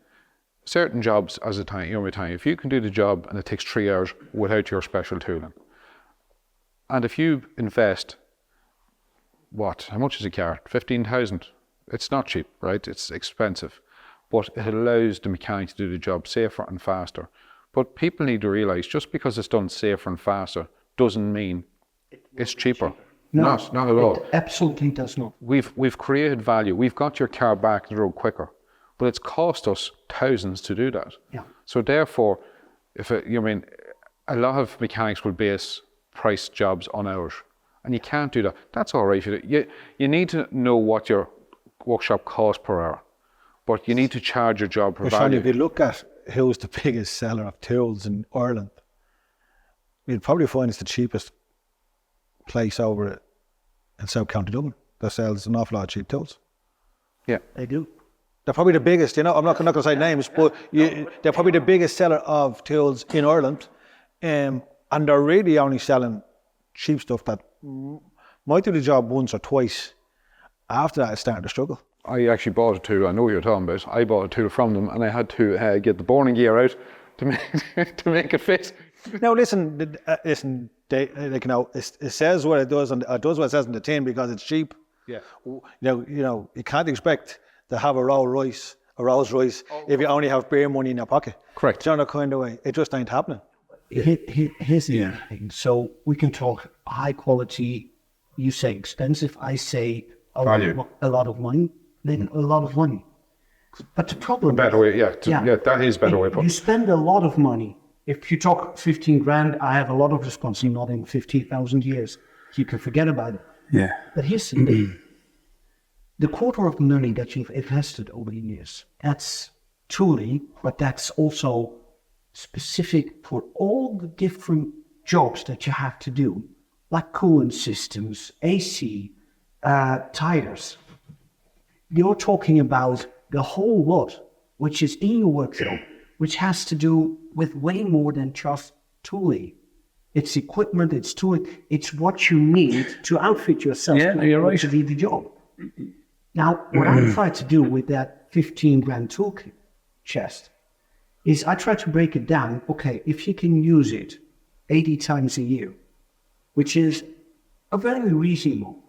[SPEAKER 1] certain jobs as a time, if you can do the job and it takes 3 hours without your special tooling, and if you invest, how much is a car? 15,000. It's not cheap, right? It's expensive, but it allows the mechanic to do the job safer and faster. But people need to realise just because it's done safer and faster doesn't mean it's cheaper.
[SPEAKER 2] No,
[SPEAKER 1] not at all.
[SPEAKER 2] It absolutely does not.
[SPEAKER 1] We've created value. We've got your car back the road quicker, but it's cost us thousands to do that.
[SPEAKER 2] Yeah.
[SPEAKER 1] So therefore, a lot of mechanics will base price jobs on hours, and you can't do that. That's all right. You need to know what your workshop costs per hour, but you need to charge your job per value.
[SPEAKER 3] If you look at who's the biggest seller of tools in Ireland, you'd probably find it's the cheapest place over in South County Dublin. that sells an awful lot of cheap tools.
[SPEAKER 1] Yeah.
[SPEAKER 2] They do.
[SPEAKER 3] They're probably the biggest, I'm not going to say names, but they're probably the biggest seller of tools in Ireland. And they're really only selling cheap stuff that might do the job once or twice. After that, it's starting to struggle.
[SPEAKER 1] I actually bought a tool, I know what you're talking about. I bought a tool from them and I had to get the boring gear out to make it fit.
[SPEAKER 3] Now listen, it says what it does and it does what it says in the tin because it's cheap.
[SPEAKER 1] Yeah.
[SPEAKER 3] You can't expect to have a Rolls Royce if you only have bare money in your pocket.
[SPEAKER 1] Correct.
[SPEAKER 3] It's not kind of way. It just ain't happening.
[SPEAKER 2] Here's the other thing. So we can talk high quality. You say expensive. I say a lot of money. Then a lot of money. But the problem
[SPEAKER 1] Better way, that is better way.
[SPEAKER 2] You spend a lot of money. If you talk 15 grand, I have a lot of responsibility, not in 15,000 years. You can forget about it.
[SPEAKER 4] Yeah.
[SPEAKER 2] But here's the thing. The quarter of money that you've invested over the years, that's tooling, but that's also specific for all the different jobs that you have to do, like cooling systems, AC, tires. You're talking about the whole lot, which is in your workshop, which has to do with way more than just tooling. It's equipment, it's tooling, it's what you need to outfit yourself to do the job. Now, what I try to do with that 15 grand tool chest is I try to break it down. Okay, if you can use it 80 times a year, which is a very reasonable.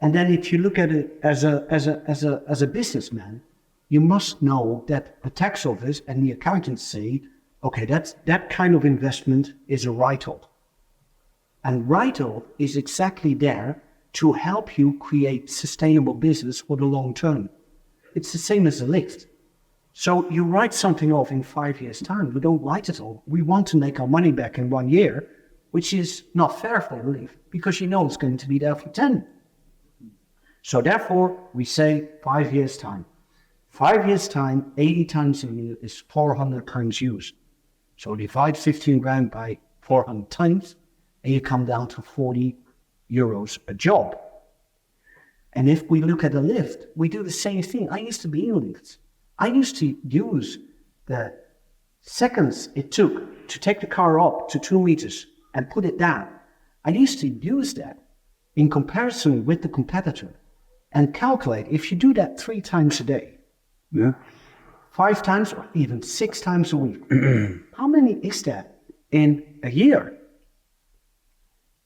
[SPEAKER 2] And then if you look at it as a businessman, you must know that the tax office and the accountants say, okay, that kind of investment is a write-off. And write-off is exactly there to help you create sustainable business for the long term. It's the same as a lift. So you write something off in 5 years' time. We don't write it off. We want to make our money back in 1 year, which is not fair for a lift because you know it's going to be there for 10. So therefore, we say 5 years' time. 5 years' time, 80 times a year is 400 times used. So divide 15 grand by 400 times, and you come down to 40 euros a job. And if we look at a lift, we do the same thing. I used to be in lifts. I used to use the seconds it took to take the car up to 2 meters and put it down. I used to use that in comparison with the competitor and calculate if you do that 3 times a day, 5 times or even 6 times a week, how many is that in a year?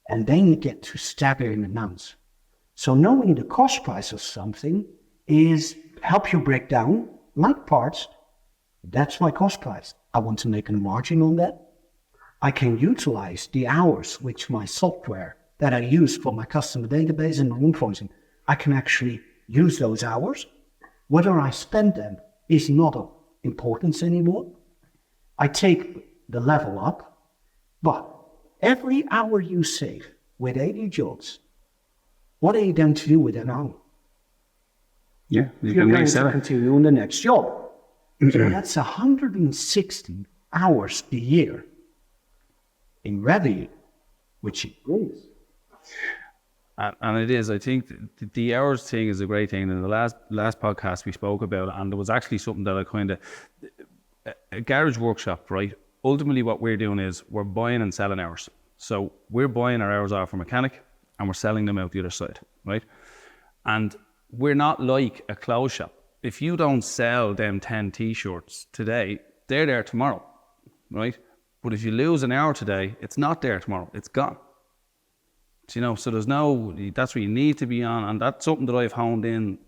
[SPEAKER 2] And then you get to staggering amounts. So knowing the cost price of something is help you break down, like parts, that's my cost price. I want to make a margin on that. I can utilize the hours which my software that I use for my customer database and my invoicing, I can actually use those hours. Whether I spend them is not of importance anymore. I take the level up, but every hour you save with 80 jobs, what are you going to do with an hour?
[SPEAKER 4] Yeah,
[SPEAKER 2] You're going to continue on the next job. So that's 160 hours a year in revenue, which it brings.
[SPEAKER 4] And it is, I think the hours thing is a great thing. In the last podcast we spoke about it, and there was actually something that I kind of, a garage workshop, right? Ultimately what we're doing is we're buying and selling hours. So we're buying our hours off a mechanic and we're selling them out the other side, right? And we're not like a clothes shop. If you don't sell them 10 t-shirts today, they're there tomorrow, right? But if you lose an hour today, it's not there tomorrow, it's gone. So, so that's where you need to be on, and that's something that I've honed in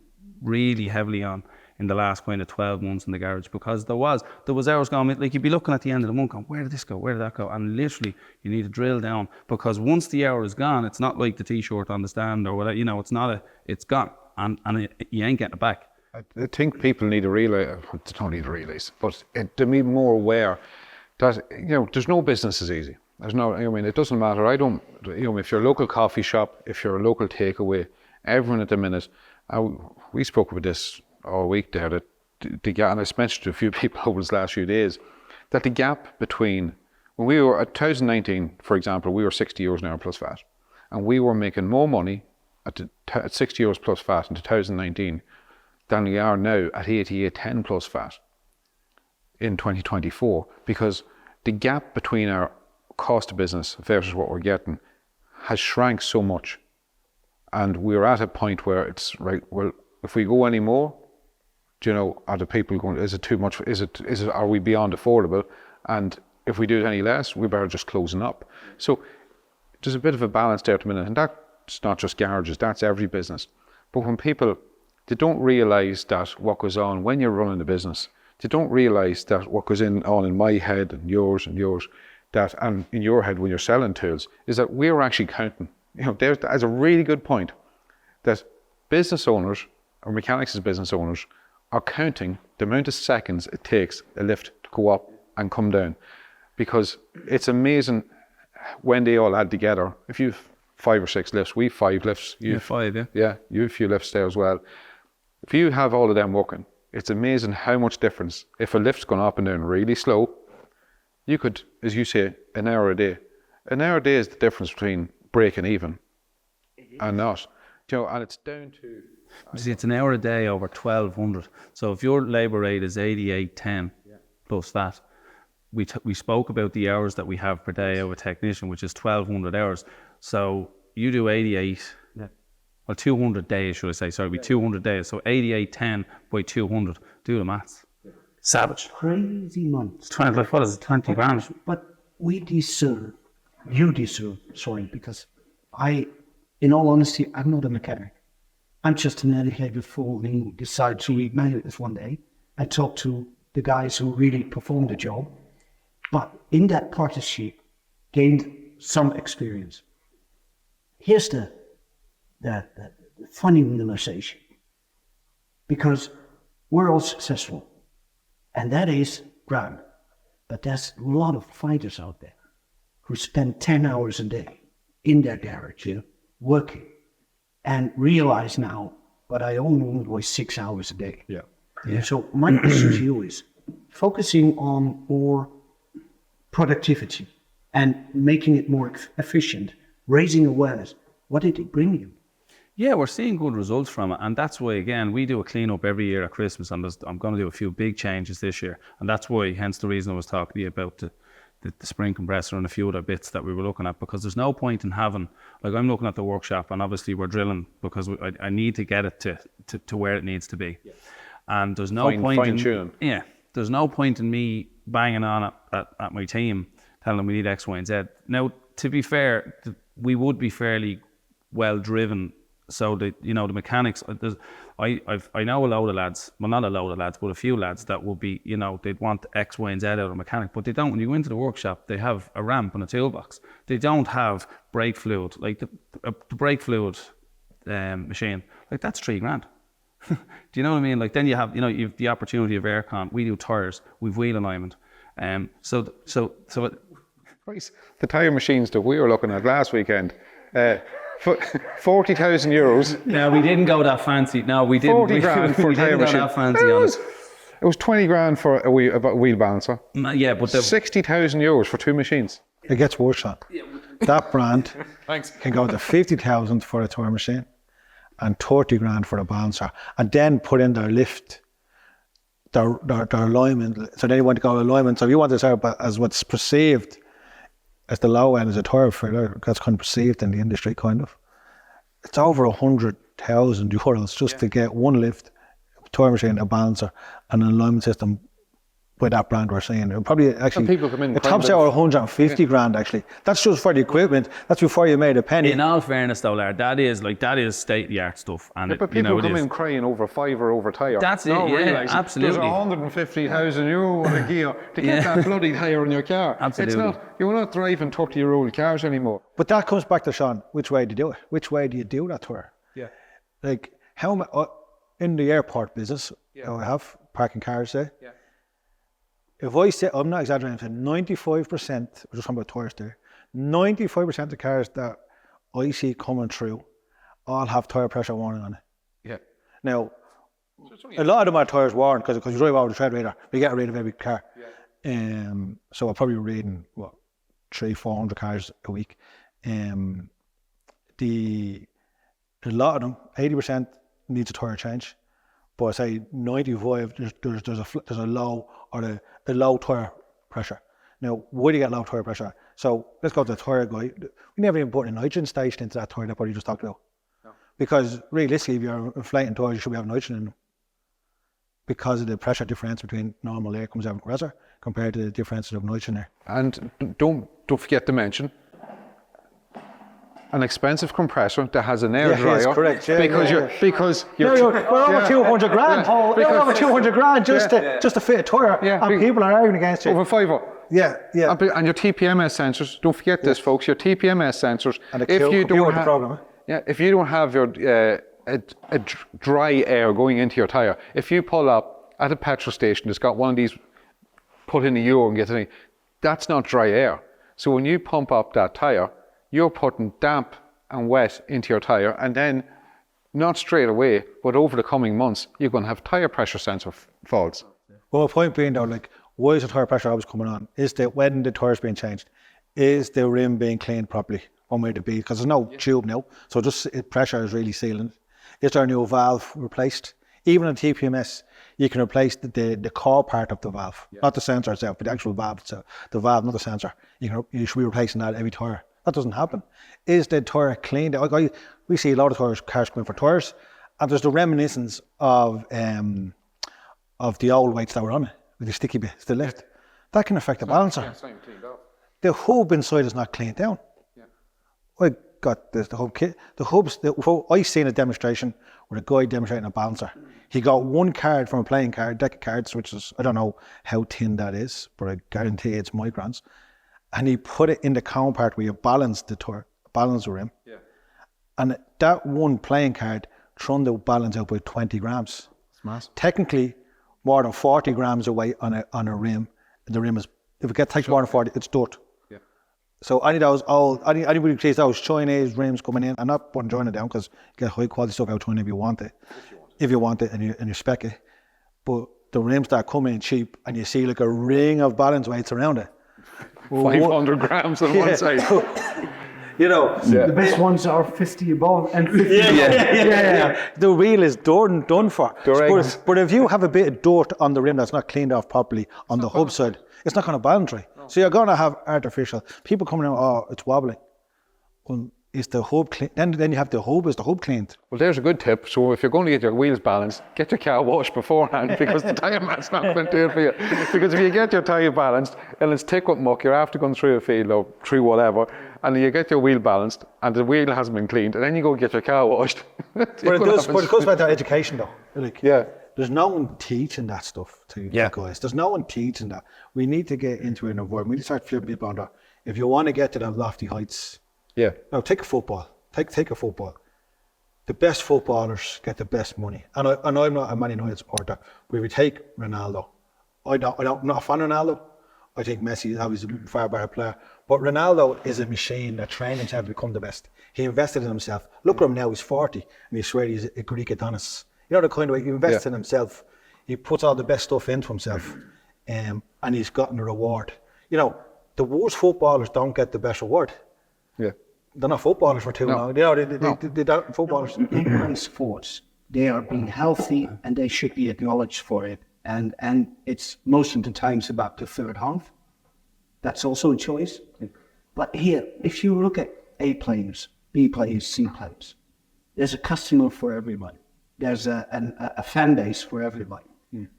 [SPEAKER 4] really heavily on in the last kind of 12 months in the garage, because there was hours going, like you'd be looking at the end of the month going, where did this go, where did that go? And literally you need to drill down, because once the hour is gone, it's not like the t-shirt on the stand or whatever, it's gone, and you ain't getting it back.
[SPEAKER 1] I think people need to realise, they don't need to realise, but to be more aware that, there's no business is easy. It doesn't matter. If you're a local coffee shop, if you're a local takeaway, everyone at the minute, we spoke about this all week there, that and I mentioned to a few people over the last few days, that the gap between, when we were at 2019, for example, we were 60 euros an hour plus VAT, and we were making more money at 60 euros plus VAT in 2019 than we are now at 88.10 plus VAT in 2024, because the gap between our cost of business versus what we're getting has shrank so much, and we're at a point where it's right. Well, if we go any more, do you know, are the people going? Is it too much? Is it? Are we beyond affordable? And if we do it any less, we better just closing up. So there's a bit of a balance there at the minute, and that's not just garages. That's every business. But when people, they don't realise that what goes on when you're running a business. They don't realise that what goes on in my head and yours, that and in your head when you're selling tools, is that we're actually counting. You know, that's a really good point. That business owners or mechanics as business owners are counting the amount of seconds it takes a lift to go up and come down, because it's amazing when they all add together. If you've 5 or 6 lifts, we've 5 lifts.
[SPEAKER 4] You've 5, yeah.
[SPEAKER 1] Yeah, you have a few lifts there as well. If you have all of them working, it's amazing how much difference. If a lift's gone up and down really slow, you could, as you say, an hour a day. An hour a day is the difference between breaking even and not. You know, and it's down to...
[SPEAKER 4] You see, it's an hour a day over 1,200. So if your labour rate is 88.10 plus that, we spoke about the hours that we have per day of a technician, which is 1,200 hours. So you do 88... Well, 200 days, should I say? Sorry, 200 days. So 88.10 by 200. Do the maths. Savage.
[SPEAKER 2] Crazy money.
[SPEAKER 4] 20, what is it? 20 grand.
[SPEAKER 2] But we deserve, you deserve, because in all honesty, I'm not a mechanic. I'm just an educated fool who decides to read manuals one day and talk to the guys who really perform the job. But in that partnership, gained some experience. Here's the funny realization, because we're all successful, and that is grand, but there's a lot of fighters out there who spend 10 hours a day in their garage working and realize now, but I only employ 6 hours a day. Yeah. So my question to you is focusing on more productivity and making it more efficient, raising awareness. What did it bring you?
[SPEAKER 4] Yeah, we're seeing good results from it, and that's why, again, we do a clean-up every year at Christmas, and I'm going to do a few big changes this year, and that's why, hence the reason I was talking to you about the spring compressor and a few other bits that we were looking at, because there's no point in having, like, I'm looking at the workshop, and obviously we're drilling because I need to get it to where it needs to be. Yeah. And there's no there's no point in me banging on at my team, telling them we need X, Y, and Z. Now, to be fair, we would be fairly well driven. So the mechanics, I know a load of lads, well, not a load of lads, but a few lads that will be, they'd want X, Y, and Z out of a mechanic, but they don't. When you go into the workshop, they have a ramp and a toolbox. They don't have brake fluid, like the brake fluid machine, like that's $3,000. Do you know what I mean? Like then you have, you've the opportunity of aircon. We do tires, we've wheel alignment. So
[SPEAKER 1] the tyre machines that we were looking at last weekend, 40,000 euros.
[SPEAKER 4] No, we didn't go that fancy. No, we didn't.
[SPEAKER 1] 40 grand for a tyre machine.
[SPEAKER 4] That fancy on it.
[SPEAKER 1] It was 20 grand for a wheel balancer.
[SPEAKER 4] Yeah, but
[SPEAKER 1] 60,000 euros for 2 machines.
[SPEAKER 3] It gets worse, Sean. That brand can go to 50,000 for a tire machine and 30 grand for a balancer, and then put in their lift, their alignment. So then you want to go alignment. So if you want to start as what's perceived as the low end as a tire fitter, that's kind of perceived in the industry, kind of. It's over 100,000 euros just to get one lift, a tire machine, a balancer, and an alignment system with that brand we're seeing. It probably actually,
[SPEAKER 1] people come in
[SPEAKER 3] it tops out 150 grand actually. That's just for the equipment. That's before you made a penny.
[SPEAKER 4] In all fairness though, Larr, that is state of the art stuff. And
[SPEAKER 1] but people come in crying over fiver over tyre.
[SPEAKER 4] That's it, yeah, absolutely.
[SPEAKER 1] There's 150,000 euro on a gear to get that bloody tyre in your car.
[SPEAKER 4] Absolutely.
[SPEAKER 1] You're not driving 30-year-old cars anymore.
[SPEAKER 3] But that comes back to, Sean, which way do you do it? Which way do you do that tour?
[SPEAKER 1] Yeah.
[SPEAKER 3] Like, in the airport business, I have parking cars there. Yeah. If I say, I'm not exaggerating, I'm saying 95%, we're just talking about tires there, 95% of the cars that I see coming through all have tyre pressure warning on it.
[SPEAKER 1] Yeah.
[SPEAKER 3] Now, a lot of them are tyres warned because you drive over the tread radar, we get a rate of every car. Yeah. So I'm probably reading, 300-400 cars a week. A a lot of them, 80% needs a tyre change. But I say 95, there's a low or a low tyre pressure. Now, why do you get low tyre pressure? So let's go to the tyre guy. We never even put a nitrogen station into that tyre that you just talked about. No. Because realistically, if you're inflating tyres, you should be having nitrogen in them. Because of the pressure difference between normal air comes out of the compressor compared to the difference of nitrogen air.
[SPEAKER 1] And don't forget to mention an expensive compressor that has an air dryer.
[SPEAKER 3] Yes, correct. Yeah,
[SPEAKER 1] because you're
[SPEAKER 3] over 200 grand. Over 200 grand just to fit a tyre. Yeah, and people are arguing against you.
[SPEAKER 1] Over €5.
[SPEAKER 3] Yeah.
[SPEAKER 1] And your TPMS sensors. Don't forget this, folks. Your TPMS sensors.
[SPEAKER 3] And if you
[SPEAKER 1] don't have your a dry air going into your tyre, if you pull up at a petrol station that's got one of these put in the euro and get anything, that's not dry air. So when you pump up that tyre, you're putting damp and wet into your tyre, and then not straight away, but over the coming months, you're going to have tyre pressure sensor faults.
[SPEAKER 3] Well, my point being though, like, why is the tyre pressure always coming on? Is that when the tyre's being changed, is the rim being cleaned properly? One way to be, because there's no tube now, so just pressure is really sealing. Is there a new valve replaced? Even in TPMS, you can replace the core part of the valve, not the sensor itself, but the actual valve itself. The valve, not the sensor. You should be replacing that every tyre. That doesn't happen. Is the tyre cleaned? We see a lot of cars coming for tyres, and there's the reminiscence of the old weights that were on it, with the sticky bits, the lift. That can affect the balancer.
[SPEAKER 1] Yeah, it's not even cleaned up.
[SPEAKER 3] The hub inside is not cleaned down. Yeah. I got the hub kit. The hubs, I seen a demonstration with a guy demonstrating a balancer. He got one card from a playing card, deck of cards, which is, I don't know how thin that is, but I guarantee it's microns. And he put it in the cone part where you balance the rim. Yeah. And that one playing card thrown the balance out by 20 grams.
[SPEAKER 1] It's massive.
[SPEAKER 3] Technically, more than 40 grams of weight on a rim. The rim is, if it takes more than 40, it's dirt. Yeah. So anybody who sees those Chinese rims coming in, I'm not putting China down because you get high quality stuff out of China if you want it. If you want it and you spec it. But the rims that come in cheap and you see like a ring of balance weights around it.
[SPEAKER 1] 500 grams on one side.
[SPEAKER 2] The best ones are 50 above and 50
[SPEAKER 3] Yeah. The wheel is done for. But if you have a bit of dirt on the rim that's not cleaned off properly on the hub side, it's not going to balance right. No. So you're going to have artificial. People coming out, it's wobbling. Well, is the hub clean? Then you have the hub. Is the hub cleaned?
[SPEAKER 1] Well, there's a good tip. So if you're going to get your wheels balanced, get your car washed beforehand, because the tyre man's not going to do it for you. Because if you get your tyre balanced and it's thick with muck, you're after going through a field or through whatever, and you get your wheel balanced and the wheel hasn't been cleaned, and then you go get your car washed.
[SPEAKER 3] But it goes back to education though. There's no one teaching that stuff to guys. There's no one teaching that. We need to get into an environment. We need to start flipping people on that. If you want to get to the lofty heights, now take a football. Take a football. The best footballers get the best money. And I'm not a Man United supporter. But if we take Ronaldo, I'm not a fan of Ronaldo. I think Messi is a far better player. But Ronaldo is a machine that trained himself to become the best. He invested in himself. Look at him now, he's 40, and he swears he's a Greek Adonis. You know the kind of way he invests in himself. He puts all the best stuff into himself, and he's gotten a reward. The worst footballers don't get the best reward. Yeah. They're not footballers for too long. They don't footballers.
[SPEAKER 2] They play sports. They are being healthy and they should be acknowledged for it. And it's most of the times about the third half. That's also a choice. But here, if you look at A players, B players, C players, there's a customer for everybody. There's a fan base for everybody.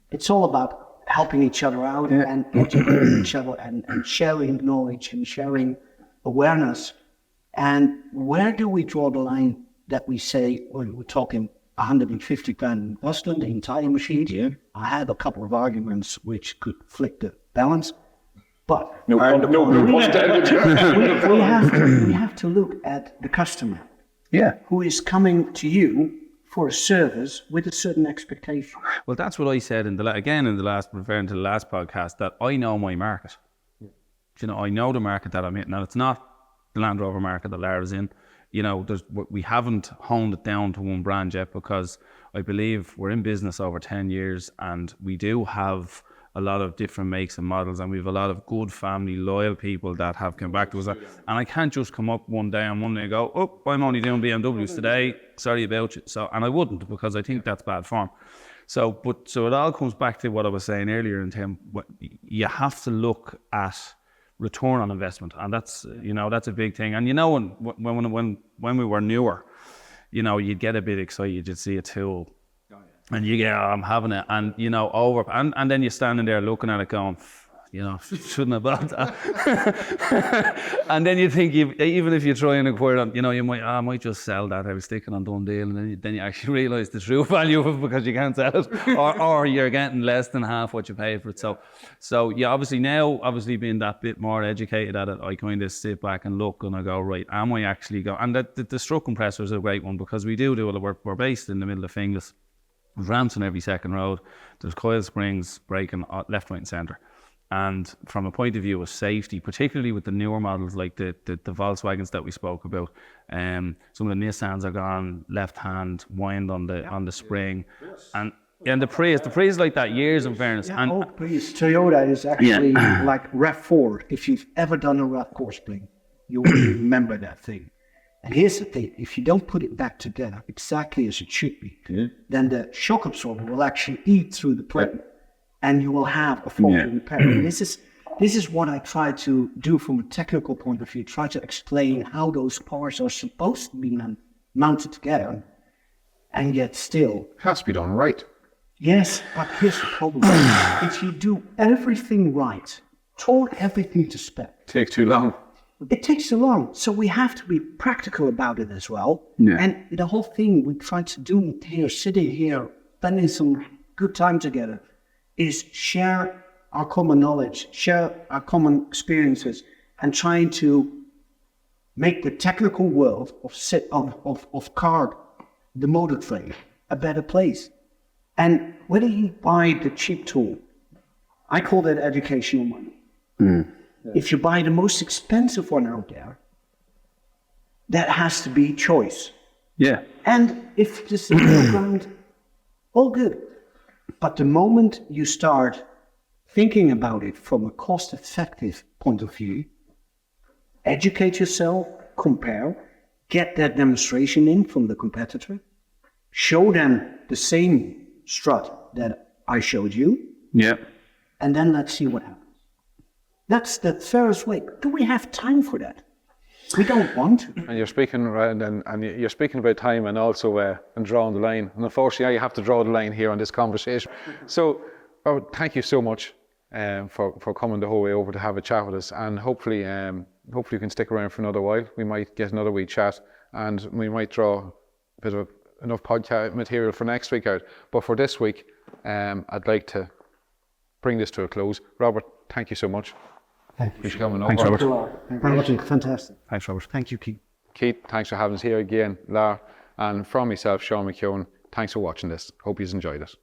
[SPEAKER 2] It's all about helping each other out and educating each other and sharing knowledge and sharing awareness. And where do we draw the line that we say, well, we're talking 150 grand in Boston, the entire machine? Yeah. I had a couple of arguments which could flick the balance, but we have to look at the customer, who is coming to you for a service with a certain expectation.
[SPEAKER 4] Well, that's what I said referring to the last podcast, that I know my market. I know the market that I'm in. Now, it's not the Land Rover market that Larr is in. We haven't honed it down to one brand yet, because I believe we're in business over 10 years and we do have a lot of different makes and models, and we have a lot of good family loyal people that have come back to us. And I can't just come up one day on Monday and go, oh, I'm only doing BMWs today, sorry about you. So, and I wouldn't, because I think that's bad form. So it all comes back to what I was saying earlier in terms, you have to look at return on investment, and that's a big thing. And when we were newer, you'd get a bit excited, you'd see a tool, and you get, I'm having it, and and then you're standing there looking at it going, shouldn't have bought that. And then you think, even if you try and acquire it, you might, I might just sell that. I was sticking on Done Deal, and then you actually realise the true value of it because you can't sell it, or you're getting less than half what you paid for it. So yeah, obviously being that bit more educated at it, I kind of sit back and look and I go, right, am I actually going? And the strut compressor is a great one, because we do it. We're based in the middle of Finglas. There's ramps on every second road. There's coil springs braking left, right, and centre. And from a point of view of safety, particularly with the newer models like the Volkswagens that we spoke about, some of the Nissans are gone left-hand wind on the spring, and the Prius like that, years in fairness.
[SPEAKER 2] Yeah, Prius Toyota is actually like RAV4. If you've ever done a RAV4 spring, you will remember that thing. And here's the thing: if you don't put it back together exactly as it should be, then the shock absorber will actually eat through the plate. And you will have a faulty repair. And this is what I try to do from a technical point of view. Try to explain how those parts are supposed to be mounted together, and yet still
[SPEAKER 1] It has to be done right.
[SPEAKER 2] Yes, but here's the problem: if you do everything right, tone everything to spec,
[SPEAKER 1] Takes too long.
[SPEAKER 2] it takes too long. So we have to be practical about it as well.
[SPEAKER 1] Yeah.
[SPEAKER 2] And the whole thing we try to do here, sitting here, spending some good time together, is share our common knowledge, share our common experiences, and trying to make the technical world of car, the motor trade, a better place. And whether you buy the cheap tool, I call that educational money. If you buy the most expensive one out there, that has to be choice.
[SPEAKER 1] Yeah.
[SPEAKER 2] And if this is middle ground, all good. But the moment you start thinking about it from a cost-effective point of view, educate yourself, compare, get that demonstration in from the competitor, show them the same strut that I showed you, and then let's see what happens. That's the fairest way. Do we have time for that? We don't want to.
[SPEAKER 1] And you're speaking and you're speaking about time, and also and drawing the line. And unfortunately, I have to draw the line here on this conversation. So, Robert, thank you so much for coming the whole way over to have a chat with us. And hopefully you can stick around for another while. We might get another wee chat, and we might draw a bit of enough podcast material for next week out. But for this week, I'd like to bring this to a close. Robert, thank you so much.
[SPEAKER 2] Thank you.
[SPEAKER 1] for coming
[SPEAKER 4] Thanks,
[SPEAKER 1] over.
[SPEAKER 4] Robert.
[SPEAKER 2] Fantastic.
[SPEAKER 4] Thanks, Robert.
[SPEAKER 2] Thank you, Keith.
[SPEAKER 1] Keith, thanks for having us here again. Larr, and from myself, Sean McKeown, thanks for watching this. Hope you've enjoyed it.